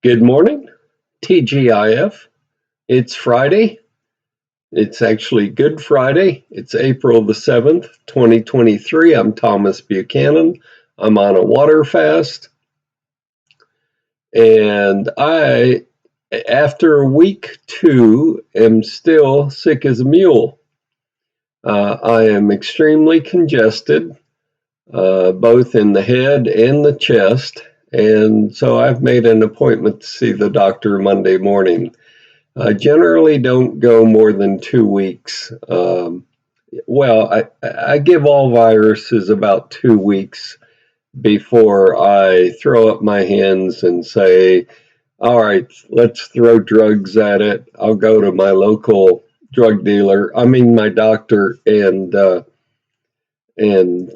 Good morning, TGIF. It's Friday. It's actually Good Friday. It's April the 7th, 2023. I'm Thomas Buchanan. I'm on a water fast. And after week 2, am still sick as a mule. I am extremely congested, both in the head and the chest. And so I've made an appointment to see the doctor Monday morning. I generally don't go more than 2 weeks. I give all viruses about 2 weeks before I throw up my hands and say, all right, let's throw drugs at it. I'll go to my local drug dealer, my doctor, and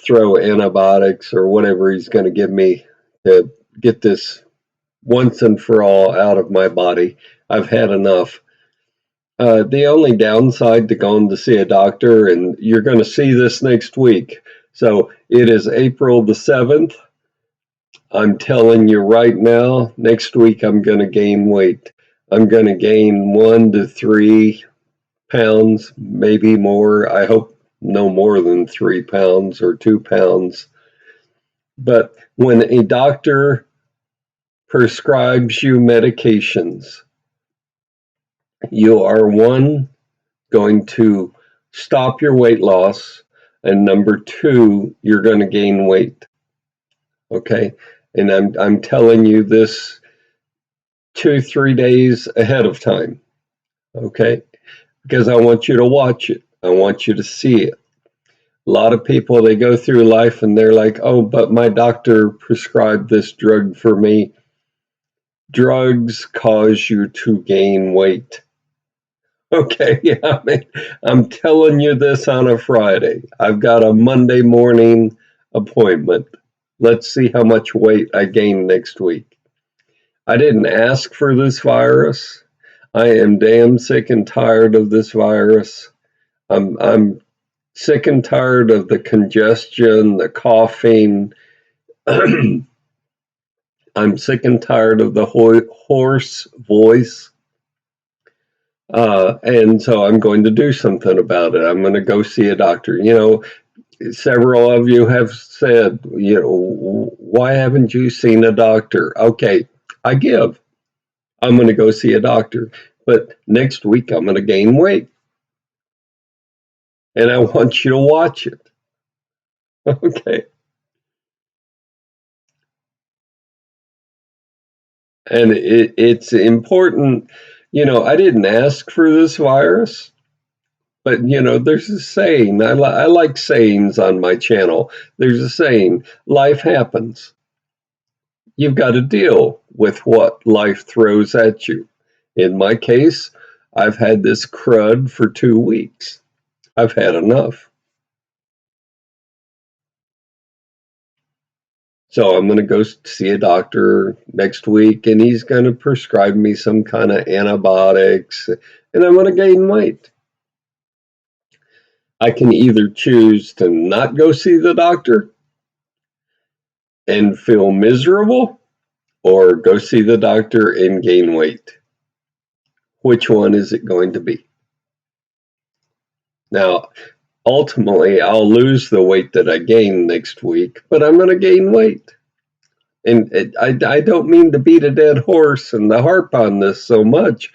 throw antibiotics or whatever he's going to give me to get this once and for all out of my body. I've had enough. The only downside to going to see a doctor, and you're going to see this next week. So it is April the 7th. I'm telling you right now, next week I'm going to gain weight. I'm going to gain 1 to 3 pounds, maybe more. I hope no more than 3 pounds or 2 pounds. But when a doctor prescribes you medications, you are going to stop your weight loss, and number 2, you're going to gain weight. Okay, and I'm telling you this 2-3 days ahead of time. Okay, because I want you to watch it. I want you to see it. A lot of people, they go through life and they're like, oh, but my doctor prescribed this drug for me. Drugs cause you to gain weight. Okay, yeah, I'm telling you this on a Friday. I've got a Monday morning appointment. Let's see how much weight I gain next week. I didn't ask for this virus. I am damn sick and tired of this virus. I'm sick and tired of the congestion, the coughing. I'm sick and tired of the hoarse voice. And so I'm going to do something about it. I'm going to go see a doctor. Several of you have said, why haven't you seen a doctor? Okay, I give. I'm going to go see a doctor. But next week, I'm going to gain weight. And I want you to watch it. Okay. And it's important. I didn't ask for this virus. But, there's a saying. I like sayings on my channel. There's a saying, life happens. You've got to deal with what life throws at you. In my case, I've had this crud for 2 weeks. I've had enough. So I'm going to go see a doctor next week, and he's going to prescribe me some kind of antibiotics, and I'm going to gain weight. I can either choose to not go see the doctor and feel miserable, or go see the doctor and gain weight. Which one is it going to be? Now, ultimately, I'll lose the weight that I gain next week, but I'm going to gain weight. And I don't mean to beat a dead horse and to harp on this so much,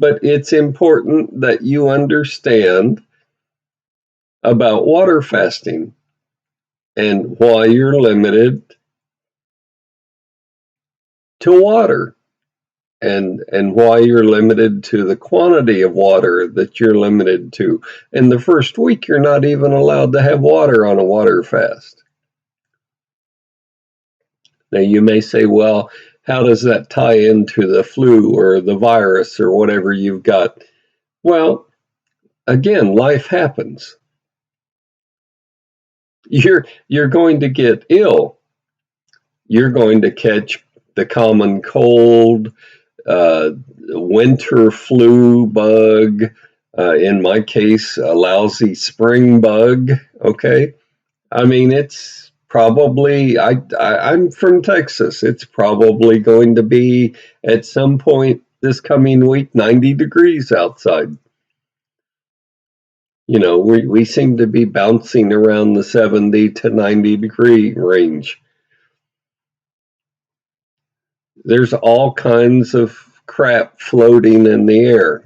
but it's important that you understand about water fasting and why you're limited to water, and why you're limited to the quantity of water that you're limited to. In the first week, you're not even allowed to have water on a water fast. Now, you may say, well, how does that tie into the flu or the virus or whatever you've got? Well, again, life happens. You're going to get ill. You're going to catch the common cold, winter flu bug, in my case, a lousy spring bug. Okay. It's Probably, I'm from Texas. It's probably going to be at some point this coming week 90 degrees outside. You know, we seem to be bouncing around the 70 to 90 degree range. There's all kinds of crap floating in the air.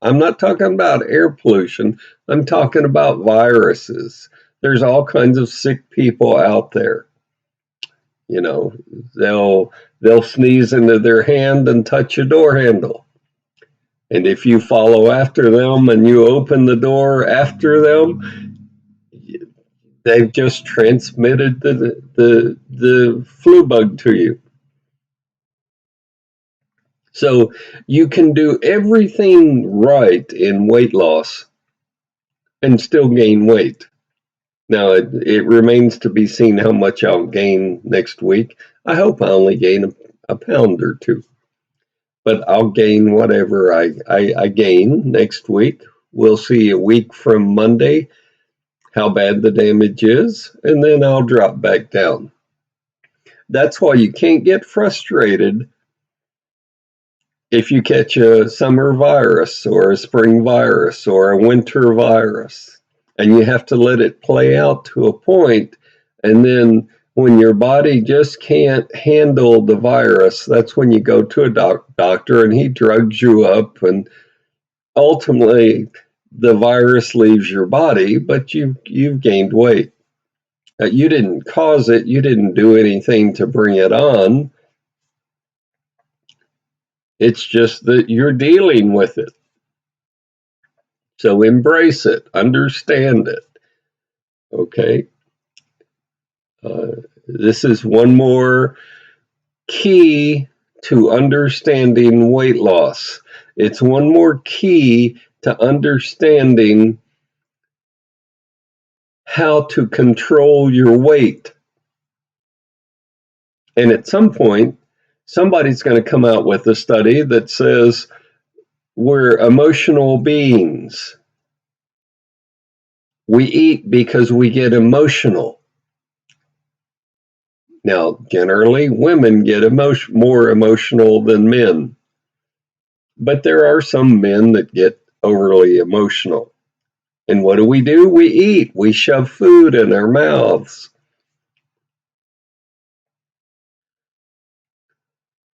I'm not talking about air pollution, I'm talking about viruses. There's all kinds of sick people out there. You know, they'll sneeze into their hand and touch a door handle. And if you follow after them and you open the door after them, they've just transmitted the flu bug to you. So you can do everything right in weight loss and still gain weight. Now, it remains to be seen how much I'll gain next week. I hope I only gain a pound or two, but I'll gain whatever I gain next week. We'll see a week from Monday how bad the damage is, and then I'll drop back down. That's why you can't get frustrated if you catch a summer virus or a spring virus or a winter virus, and you have to let it play out to a point, and then when your body just can't handle the virus, that's when you go to a doctor and he drugs you up, and ultimately the virus leaves your body, but you've gained weight. You didn't cause it, you didn't do anything to bring it on. It's just that you're dealing with it. So embrace it, understand it. Okay. This is one more key to understanding weight loss. It's one more key to understanding how to control your weight. And at some point, somebody's going to come out with a study that says we're emotional beings. We eat because we get emotional. Now, generally, women get more emotional than men, but there are some men that get overly emotional. And what do? We eat. We shove food in our mouths.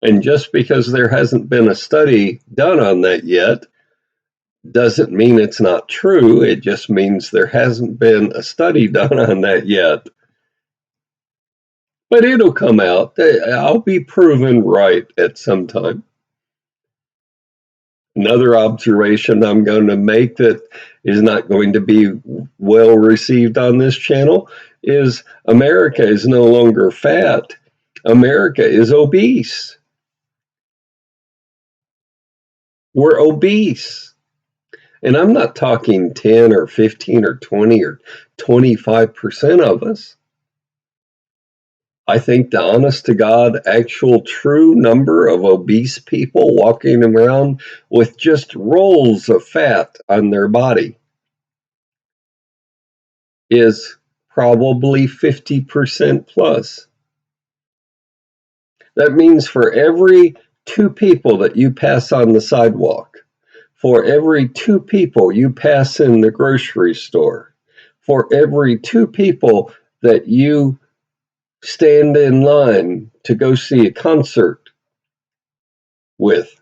And just because there hasn't been a study done on that yet doesn't mean it's not true. It just means there hasn't been a study done on that yet. But it'll come out. I'll be proven right at some time. Another observation I'm going to make that is not going to be well received on this channel is America is no longer fat. America is obese. We're obese. And I'm not talking 10 or 15 or 20 or 25% of us. I think the honest to God, actual true number of obese people walking around with just rolls of fat on their body is probably 50% plus. That means for every 2 people that you pass on the sidewalk, for every 2 people you pass in the grocery store, for every 2 people that you stand in line to go see a concert with,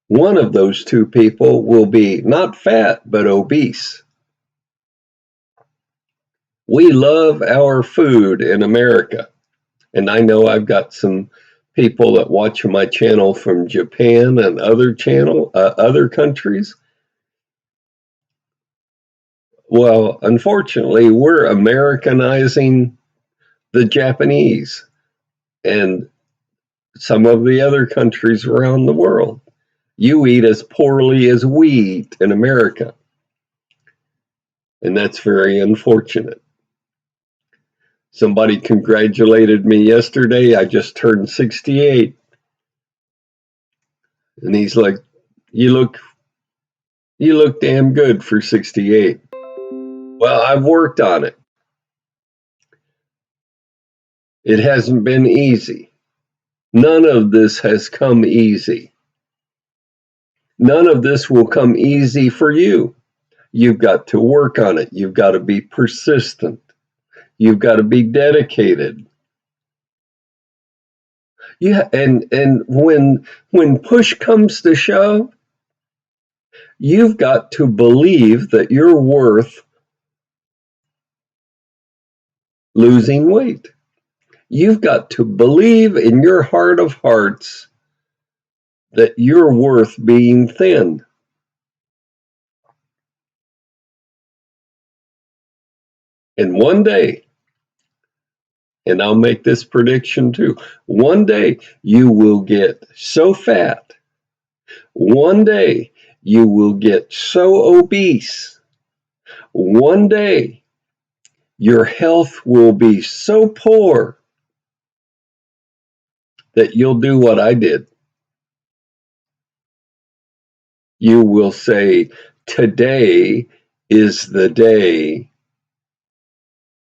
one of those 2 people will be not fat, but obese. We love our food in America. And I know I've got some people that watch my channel from Japan and other countries. Well, unfortunately, we're Americanizing the Japanese and some of the other countries around the world. You eat as poorly as we eat in America. And that's very unfortunate. Somebody congratulated me yesterday. I just turned 68. And he's like, you look damn good for 68. Well, I've worked on it. It hasn't been easy. None of this has come easy. None of this will come easy for you. You've got to work on it. You've got to be persistent. You've got to be dedicated. Yeah, and when push comes to shove, you've got to believe that you're worth losing weight. You've got to believe in your heart of hearts that you're worth being thin. And one day, and I'll make this prediction too, one day you will get so fat. One day you will get so obese. One day your health will be so poor that you'll do what I did. You will say, today is the day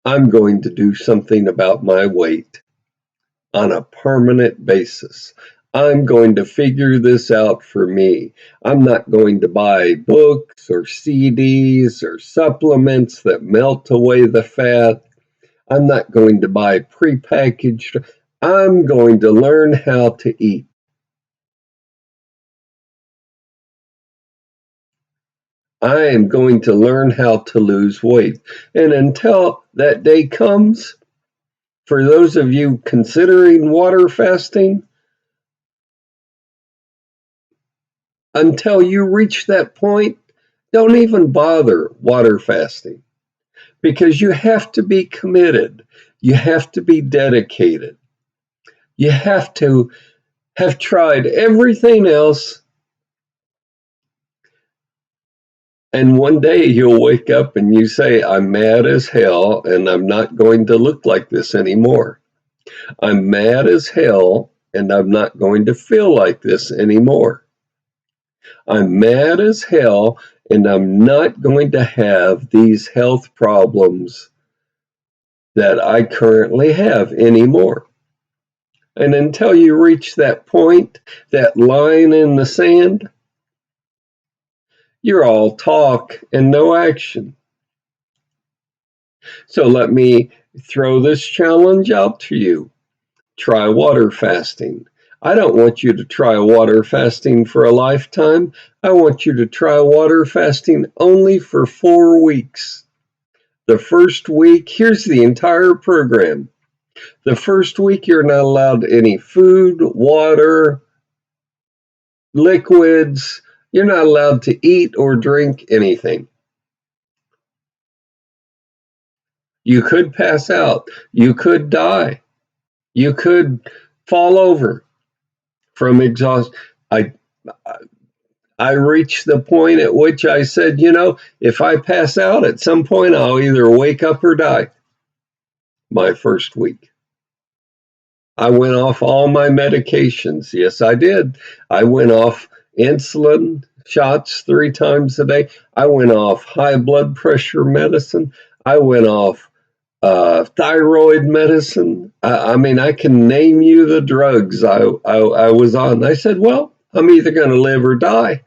I'm going to do something about my weight on a permanent basis. I'm going to figure this out for me. I'm not going to buy books or CDs or supplements that melt away the fat. I'm not going to buy prepackaged. I'm going to learn how to eat. I am going to learn how to lose weight. And until that day comes, for those of you considering water fasting, until you reach that point, don't even bother water fasting because you have to be committed. You have to be dedicated. You have to have tried everything else. And one day you'll wake up and you say, I'm mad as hell and I'm not going to look like this anymore. I'm mad as hell and I'm not going to feel like this anymore. I'm mad as hell and I'm not going to have these health problems that I currently have anymore. And until you reach that point, that line in the sand, you're all talk and no action. So let me throw this challenge out to you. Try water fasting. I don't want you to try water fasting for a lifetime. I want you to try water fasting only for 4 weeks. The first week, here's the entire program. The first week, you're not allowed any food, water, liquids. You're not allowed to eat or drink anything. You could pass out. You could die. You could fall over from exhaustion. I reached the point at which I said, if I pass out at some point, I'll either wake up or die. My first week. I went off all my medications. Yes, I did. I went off insulin shots 3 times a day. I went off high blood pressure medicine. I went off thyroid medicine. I mean, I can name you the drugs I was on. I said, well, I'm either going to live or die.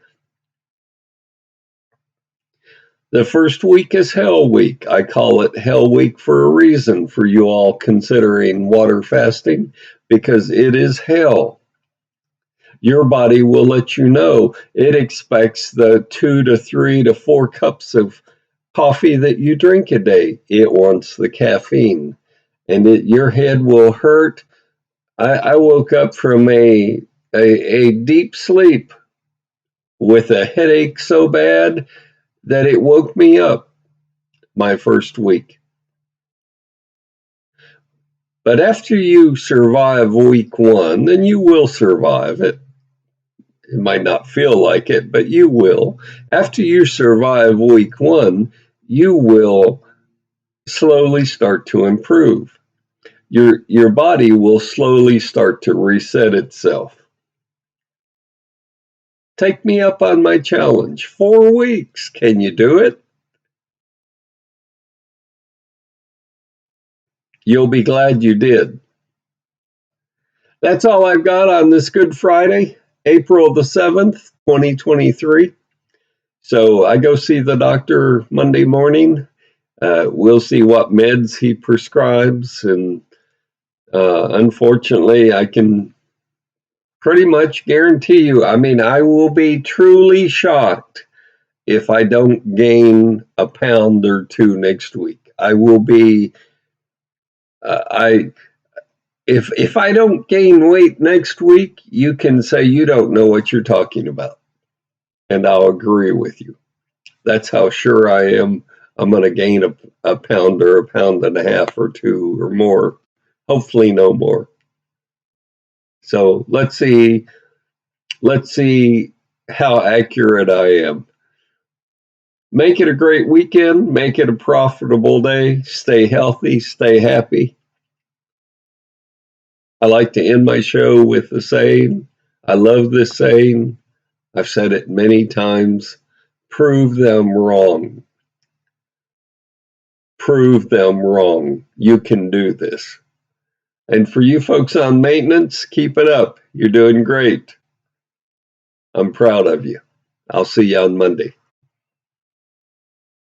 The first week is Hell Week. I call it Hell Week for a reason for you all considering water fasting, because it is hell. Your body will let you know it expects the 2 to 3 to 4 cups of coffee that you drink a day. It wants the caffeine, and your head will hurt. I woke up from a deep sleep with a headache so bad that it woke me up my first week. But after you survive week 1, then you will survive it. It might not feel like it, but you will. After you survive week 1, you will slowly start to improve. Your body will slowly start to reset itself. Take me up on my challenge. 4 weeks. Can you do it? You'll be glad you did. That's all I've got on this Good Friday, April the 7th, 2023. So I go see the doctor Monday morning. We'll see what meds he prescribes. And unfortunately, I can pretty much guarantee you, I mean, I will be truly shocked if I don't gain a pound or two next week. I will be, I, if I don't gain weight next week, you can say you don't know what you're talking about. And I'll agree with you. That's how sure I am I'm going to gain a pound or a pound and a half or two or more. Hopefully, no more. So let's see how accurate I am. Make it a great weekend. Make it a profitable day. Stay healthy. Stay happy. I like to end my show with the saying, I love this saying. I've said it many times. Prove them wrong. Prove them wrong. You can do this. And for you folks on maintenance, keep it up. You're doing great. I'm proud of you. I'll see you on Monday.